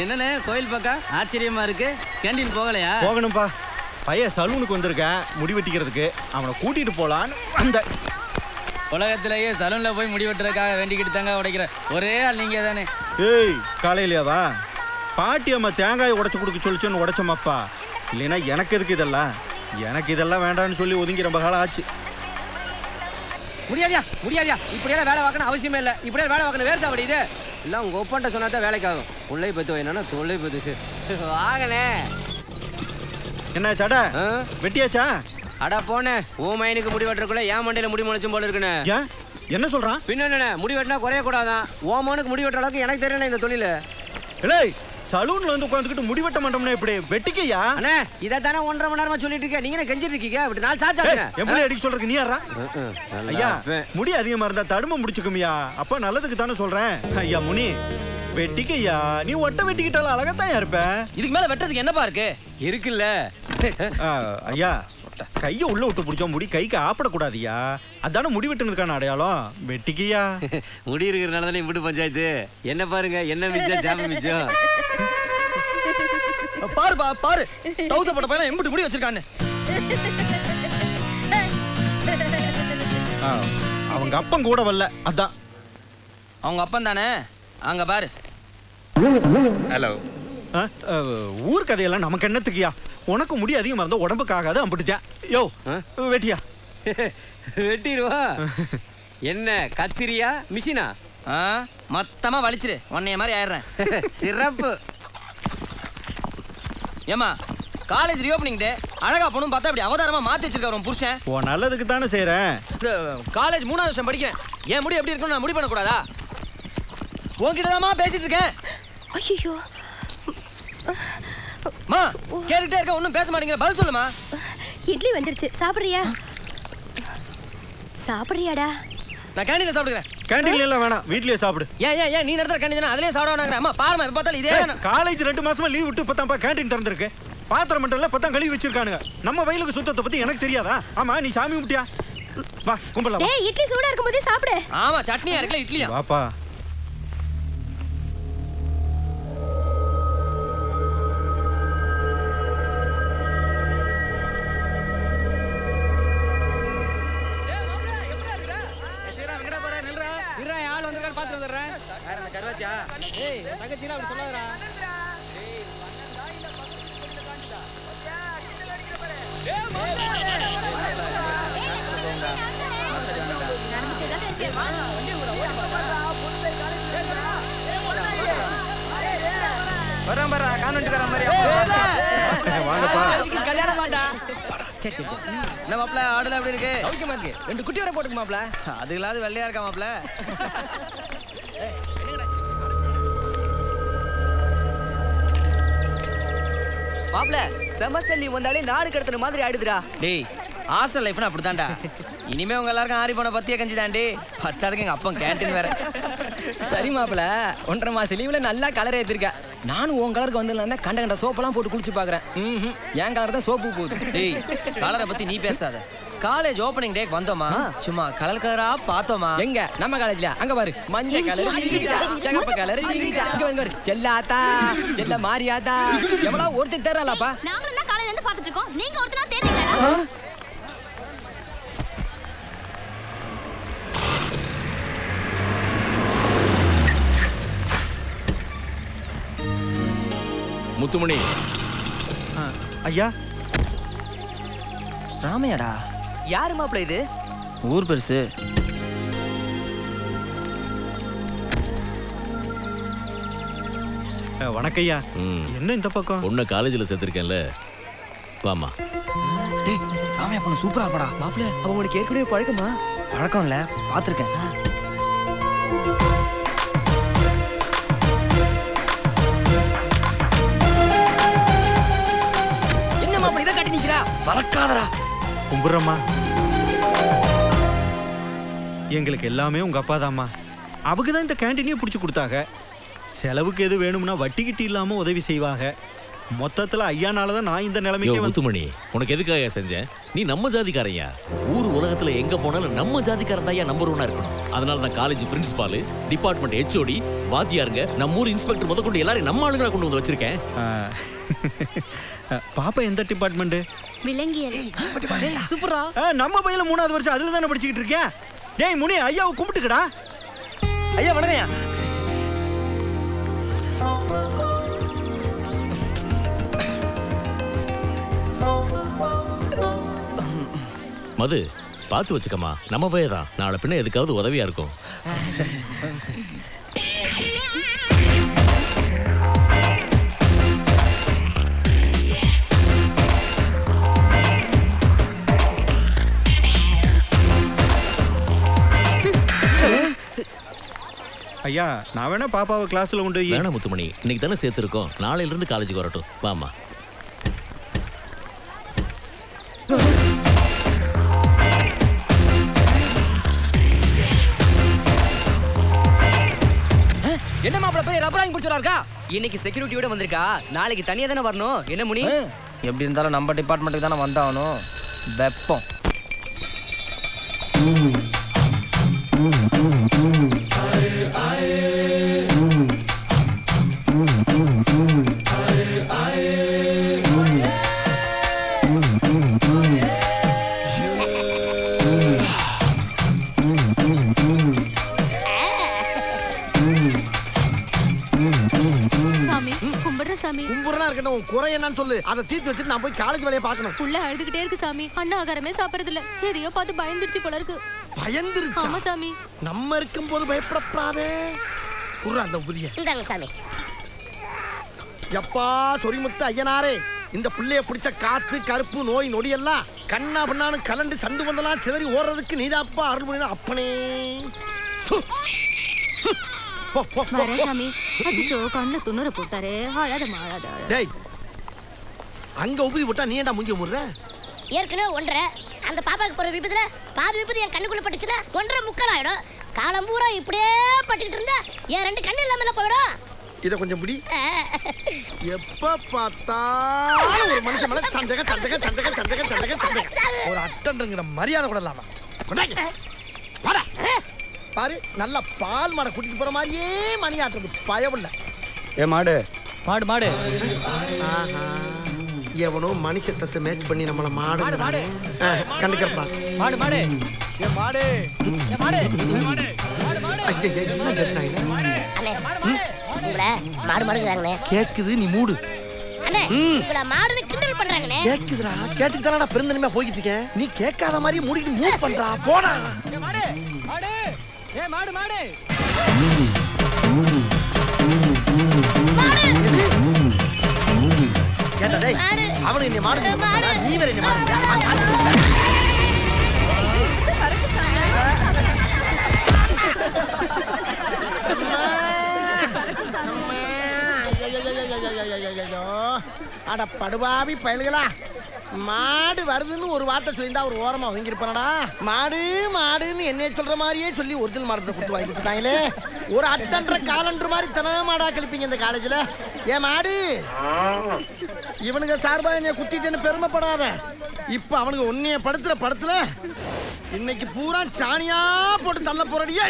என்னண்ணே கோயில் பக்கம் ஆச்சரியமா இருக்கு. கேண்டீன் போகலையா? போகணும்பா. பையன் சலூனுக்கு வந்திருக்கேன் முடி வெட்டிக்கிறதுக்கு. அவனை கூட்டிட்டு போலான்னு அந்த உலகத்திலேயே சலூன்ல போய் முடி வெட்டுறதுக்காக வேண்டிக்கிட்டு தாங்க உடைக்கிற ஒரே ஆள் நீங்க தானே. ஏய் காலையிலையாவா பாட்டி அம்மா தேங்காயை உடைச்சு கொடுக்க சொல்லிச்சுன்னு உடைச்சோமாப்பா. இல்லைன்னா எனக்கு எதுக்கு இதெல்லாம்? எனக்கு இதெல்லாம் வேண்டாம்னு சொல்லி ஒதுங்கி ரொம்ப காலம் ஆச்சு. முடியாதியா முடியாதியா, இப்படியெல்லாம் வேலை பார்க்கணும் அவசியமே இல்லை. இப்படியே வேலை பார்க்கணும் வேறு சாப்பிடு. இது இல்லை உங்கள் ஒப்பான்ட்ட சொன்னா தான் வேலைக்காகும். உள்ளே பத்து என்னன்னா தொல்லை பத்து வாங்கண்ணே. என்ன சடை வெட்டியாச்சா? அடா போனே உன் மைனுக்கு முடி வெட்டுறக்குள்ள என் மண்டையில முடி முளைச்சும் போல இருக்குண்ணே. ஏன் என்ன சொல்றான்? பின்ன என்ன முடி வெட்டினா குறைய கூடாதான். ஓ மனுக்கு முடி வெட்டுற அளவுக்கு எனக்கு தெரியல இந்த தொழில். இல்லை சலூன்ல வந்து உட்காந்துக்கிட்டு முடி வெட்ட மாட்டோம்னா இப்படி வெட்டிக்கையா? அண்ணே இதை தானே 1.5 மணி நேரமா சொல்லிட்டு இருக்கேன். நீங்க கெஞ்சிட்டு இருக்கீங்க. அப்படி நாள் சாச்சாங்க எப்படி அடிக்க சொல்றதுக்கு நீ யாரா? ஐயா முடி அதிகமா இருந்தா தடுமை முடிச்சுக்குமியா. அப்ப நல்லதுக்கு தானே சொல்றேன். ஐயா முனி வெட்டிக்கையா. நீ ஒட்ட வெட்டிக்கிட்டாலும் அழகத்தான் இருப்ப. இதுக்கு மேல வெட்டதுக்கு என்னப்பா இருக்கு? இருக்குல்ல ஐயா கைய உள்ள விட்டு பிடிச்சோம். முடி கைக்கு ஆப்படக்கூடாதியா. அதான முடி வெட்டுனதுக்கான அடையாளம். வெட்டிக்கையா. முடி இருக்கிறனால தானே இப்படி பஞ்சாயத்து. என்ன பாருங்க என்ன மிச்சம் சாமி மிச்சம். பாருப்பா பாரு டவுசர் போட்ட பையன் எம்பிட்டு முடி வச்சிருக்கான்னு. அவங்க அப்பன் கூட வரல. அதான் அவங்க அப்பன் தானே. அங்க பாரு. ஹலோ. ஊர் கதையெல்லாம் நமக்கு என்னத்துக்குயா? உனக்கு முடி அதிகமா இருந்தா உடம்புக்கு ஆகாது. அம்பிட்டுச்சா யோ வெட்டியா வெட்டிடுவா. என்ன கத்திரியா மிஷினா? மொத்தமா வலிச்சிரு உன்னைய மாதிரி ஆயிடுறேன். சிறப்பு. ஏமா காலேஜ் ரீஓப்பனிங் டே அழகா பொண்ணும் பார்த்தா இப்படி அவதாரமா மாத்தி வச்சிருக்காரு உன் புருஷன். ஓ நல்லதுக்கு தானே செய்யறேன். காலேஜ் 3ஆவது வருஷம் படிக்கிறேன். ஏன் முடி எப்படி இருக்குன்னு நான் முடி பண்ண கூடாதா? உன்கிட்ட தான் பேசிட்டு இருக்கேன். ஐயோ மா கேட்டுட்டே இருக்க ஒன்னும் பேச மாட்டேங்கிற. பதில் சொல்லுமா. இட்லி வந்துருச்சு சாப்பிடுறியா? சாப்பிடுறியாடா? நான் கேண்டீன்ல சாப்பிடுறேன். கேண்டீன்ல எல்லாம் வேணாம் வீட்லயே சாப்பிடு. ஏன் நீ நடத்துற கேண்டீன் அதுலயே சாப்பிட வேணாங்கற. அம்மா பாருமா இப்ப பார்த்தாலும் இதே தான். காலேஜ் 2 மாசமா லீவ் விட்டு இப்பதான் கேண்டீன் திறந்திருக்கு. பாத்திரம் மட்டும் இல்ல பத்தம் கழுவி வச்சிருக்கானுங்க. நம்ம வயலுக்கு சுத்தத்தை பத்தி எனக்கு தெரியாதா? ஆமா நீ சாமி கும்பிட்டியா? வா கும்பலாம். டேய் இட்லி சூடா இருக்கும்போதே சாப்பிடு. ஆமா சட்னியா இருக்குல இட்லியா? வாப்பா. மாப்பிள ஆடுல எப்படி இருக்கு? ஓகேமா இருக்கு. 2 குட்டி வர போட்டுக்கு மாப்பிள. அதுலாவது வெள்ளையா இருக்கா மாப்பிள. மாப்ள செமஸ்டர் லீவ் வந்தாலே நாடு கடத்துற மாதிரி ஆயிடுதுடா. டேய் ஹாஸ்டல் லைஃப்னா அப்படிதான்டா. இனிமே உங்க எல்லாருக்கும் ஆரி போன பத்திய கஞ்சி தாண்டி. பத்தாதுக்கு எங்க அப்பா கேண்டீன் வேற. சரி மாப்பிள 1.5 மாசம் லீவ்ல நல்லா கலர் ஏத்திருக்க. நானும் உன் கலருக்கு வந்து கண்ட சோப்பெல்லாம் போட்டு குளிச்சு பாக்குறேன். என் கலர் தான் சோப்பு போகுது. டேய் கலரை பத்தி நீ பேசாத. காலேஜ் ஓபனிங் டேக்கு வந்தோமா சும்மா கலர் கலரா பார்த்தோமா. எங்க நம்ம காலேஜ்ல அங்க பாரு மஞ்சள் கலர் சிகப்பு கலர் இங்க வந்து பாரு செல்லாத்தா செல்ல மாரியாத்தா எவ்வளவு ஒருத்தர் தேறலாப்பா. நாங்களும் தான் காலையில இருந்து பாத்துட்டு இருக்கோம். நீங்க ஒருத்தனா தேறீங்களா? முத்துமணி. ஐயா ராமையாடா. யாரு மாப்ள இது? ஊர் பெருசு. வணக்கையா. என்ன இந்த பக்கம்? உன்னை காலேஜில் சேர்த்திருக்கேன்ல வாமா. டேய் ராமையா பொண்ணு சூப்பரா இருப்பாடா. மாப்ள அவ உங்களுக்கு ஏற்கனவே பழக்கமா? பழக்கம் இல்ல பாத்திருக்கேன். என்ன மாப்பிள இத காட்டி நிக்கிறா? பறக்காதடா. கும்புறம்மா. எங்களுக்கு எல்லாமே உங்க அப்பா தாம்மா. அவங்க தான் இந்த கேண்டீனையே பிடிச்சி கொடுத்தாங்க. செலவுக்கு எது வேணும்னா வட்டி கிட்டி இல்லாம உதவி செய்வாங்க. மொத்தத்துல ஐயானாலதான் நான் இந்த யோ நிலைமைக்கு வந்து முத்துமணி, உனக்கு எதுக்காக செஞ்சேன்? நீ நம்ம ஜாதிக்காரையா. ஊர் உலகத்துல எங்க போனாலும் நம்ம ஜாதிக்காரன் தான் நம்பர் 1 இருக்கணும். அதனால தான் காலேஜ் பிரின்சிபால், டிபார்ட்மெண்ட் HOD, வாத்தியாருங்க, நம்ம ஊர் இன்ஸ்பெக்டர் முதற்கொண்டு எல்லாரும் நம்ம ஆளுங்களா கொண்டு வந்து வச்சிருக்கேன். பாப்பா எந்த டிபார்ட்மெண்ட்? விலங்கியல். சூப்பரா. நம்ம பையில 3வது வருஷம் அதுல தானே படிச்சுக்கிட்டு இருக்கேன். டேய் முனி, ஐயாவை கும்பிட்டுக்கடா. ஐயா வணக்கம்யா. மது, பார்த்து வச்சுக்கம்மா, நம்ம பையன் தான். நாளை பின்ன எதுக்காவது உதவியா இருக்கும். ஐயா, நான் வேணா பாப்பாவை கிளாஸ்ல கொண்டு போய். வேணா முத்துமணி, இன்னைக்கு தானே சேர்த்துருக்கோம். நாளையில இருந்து காலேஜுக்கு வரட்டும். வாமா. என்ன மாப்பிள்ள போய் ரப்பர் வாங்கி குடிச்சறா இருக்கா? இன்னைக்கு செக்யூரிட்டியோட வந்திருக்கா, நாளைக்கு தனியா தானே வரணும். என்ன முனி? எப்படி இருந்தாலும் நம்ம டிபார்ட்மெண்ட்டுக்கு தானே வந்தாகணும். வெப்பம். குறை என்னன்னு சொல்லு. அதை தீர்த்து வச்சுட்டு நான் போய் காலேஜ் வேலையை பார்க்கணும். புள்ள அழுதுகிட்டே இருக்கு சாமி. அண்ணா ஆகாரமே சாப்பிடுறது இல்ல. எதையோ பார்த்து பயந்துருச்சு போல இருக்கு. பயந்துருச்சா? ஆமா சாமி. நம்ம இருக்கும்போது பயப்படப்படாதே. குர்ரா அந்த புதிய. இந்தாங்க சாமி. எப்பா சொரிமுத்து ஐயனாரே, இந்த பிள்ளைய பிடிச்ச காத்து கருப்பு நோய் நொடி எல்லாம் கண்ணா பண்ணானு கலண்டு சந்து வந்தெல்லாம் சிதறி ஓடுறதுக்கு நீதாப்பா அருள் புரியணும் அப்பனே. சாமி கண்ணு துணுற போட்டாரு. டேய், அங்க உபரி போட்டா நீ ஏன்டா முங்கிய முடுற? ஏற்கனவே 1.5 அந்த பாப்பாக்கு போற விபத்துல பாதி விபத்து என் கண்ணுக்குள்ள பட்டுச்சுன்னா 1.5 முக்கால் ஆயிடும். காலம் பூரா இப்படியே பட்டுக்கிட்டு இருந்தா என் 2 கண்ணு இல்லாமல போயிடும். இத கொஞ்சம் பிடி. எப்ப பார்த்தா ஒரு மனுஷன் மேல சந்தக ஒரு அட்டன்ங்கிற மரியாதை கூட இல்லாம பாரு, நல்ல பால் மாடை கூட்டிட்டு போற மாதிரியே மணியாட்டுறது பயவில்லை. ஏ மாடு மாடு மாடு. எவனோ மனுஷத்தை மேட்ச் பண்ணி நம்மள மாடு கண்டுக்கிறப்பா. மாடு மாடு ஏ மாடு ஏ மாடு மாடு மாடு மாடுங்கிறாங்கண்ணே. கேக்குது, நீ மூடு. அண்ணே இவள மாடுன்னு கிண்டல் பண்றாங்கண்ணே. கேக்குதுடா, கேட்டுட்டு தானடா பெருந்தன்மையா போய்கிட்டு இருக்கேன். நீ கேட்காத மாதிரி மூடிட்டு மூவ் பண்றா. போடா. ஏ மாடு மாடு. ஏண்டா டேய், அவனை என்ன மாடு நீ வேற என்ன மாடு? அட படுபாவி பயல்களா, மாடு வருதுன்னு ஒரு வார்த்தை சொல்லியிருந்தா ஒரு ஓரமா வாங்கியிருப்பானடா. மாடு மாடுன்னு என்னைய சொல்ற மாதிரியே சொல்லி ஒரிஜினல் மாடத்தை கொடுத்து வாங்கி கொடுத்தாங்களே. ஒரு அட்டன்ற காலன்ற மாதிரி தன மாடா கழிப்பீங்க இந்த காலேஜில். ஏன் மாடு, இவனுங்க சார்பா என்னைய குத்திட்டேன்னு பெருமைப்படாத. இப்ப அவனுக்கு உன்னைய படுத்துற படத்துல இன்னைக்கு பூரா சாணியா போட்டு தள்ள போறடியே.